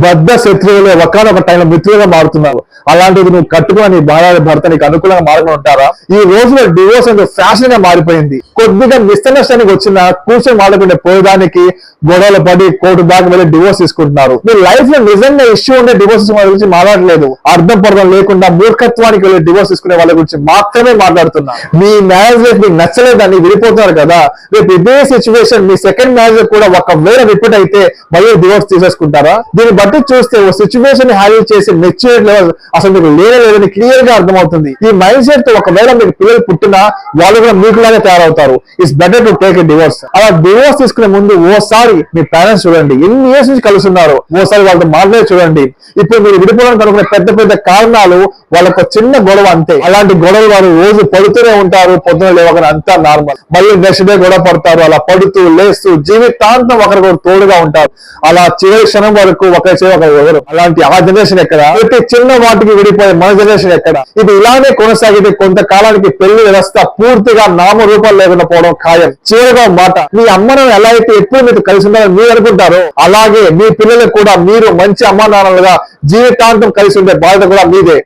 బద్ద శత్రువులు ఒకనొక టైంలో మిత్రులుగా మారుతున్నారు. అలాంటిది నువ్వు కట్టుకున్న నీ భర్త నీకు అనుకూలంగా మారుకుని ఉంటారా? ఈ రోజులో డివోర్స్ అనేది ఫ్యాషన్ గా మారిపోయింది. కొద్దిగా మిస్అండర్స్టాండింగ్ వచ్చిన కూర్చొని మాట్లాడుకునే పోయేదానికి గొడవలు పడి కోర్టు దాకా వెళ్ళి డివోర్స్ తీసుకుంటున్నారు. మీ లైఫ్ లో నిజంగా ఇష్యూ ఉండే డివోర్స్ గురించి మాట్లాడలేదు. అర్థం పర్థం లేకుండా మూర్ఖత్వానికి వెళ్ళి డివోర్స్ తీసుకునే వాళ్ళ గురించి మాత్రమే మాట్లాడుతున్నా. మీ మ్యారేజ్ లైఫ్ మీకు నచ్చలేదని విడిపోతున్నారు కదా, రేపు ఇదే సిచ్యువేషన్ మీ సెకండ్ మ్యారేజ్ కూడా ఒకవేళ రిపీట్ అయితే మళ్ళీ డివోర్స్ తీసేసుకుంటారా? దీన్ని బట్టి చూస్తే ఓ సిచ్యువేషన్ హ్యాండిల్ చేసే మెచ్యూరిటీ లెవెల్ అసలు మీకు లేదని క్లియర్ గా అర్థమవుతుంది. ఈ మైండ్ సెట్ తో ఒకవేళ మీకు పిల్లలు పుట్టినా వాళ్ళు కూడా మీకులాగే తయారవుతారు. It's better to take a divorce. అలా డివోర్స్ తీసుకునే ముందు ఓసారి మీ పేరెంట్స్ చూడండి, ఎన్ని ఇయర్స్ నుంచి కలుస్తున్నారు, ఓసారి వాళ్ళతో మాట్లాడి చూడండి. ఇప్పుడు మీరు విడిపోవడానికి అనుకునే పెద్ద పెద్ద కారణాలు వాళ్ళకు చిన్న గొడవ అంతే. అలాంటి గొడవలు వారు రోజు పడుతూనే ఉంటారు, పొద్దున లేవగానే అంతా నార్మల్. మళ్ళీ నెక్స్ట్ డే గొడవ పడతారు. అలా పడుతూ లేస్తూ జీవితాంతం ఒకరికొకరు తోడుగా ఉంటారు. అలా చివరి క్షణం వరకు ఒకరి చేయ ఒకరు ఎవరు. అలాంటి ఆ జనరేషన్ ఎక్కడ? ప్రతి చిన్న వాటికి విడిపోయే మన జనరేషన్ ఎక్కడ? ఇది ఇలానే కొనసాగితే కొంతకాలానికి పెళ్లి వ్యవస్థ పూర్తిగా నామరూపాలు లేకుండా పోవడం ఖాయం. చివరిగా మాట, మీ అమ్మను ఎలా అయితే ఎప్పుడు మీరు కలిసి ఉండాలని మీరు అనుకుంటారో అలాగే మీ పిల్లలకు కూడా మీరు మంచి అమ్మా నాన్నలుగా జీవితాంతం కలిసి ఉండే బాధ్యత కూడా మీదే.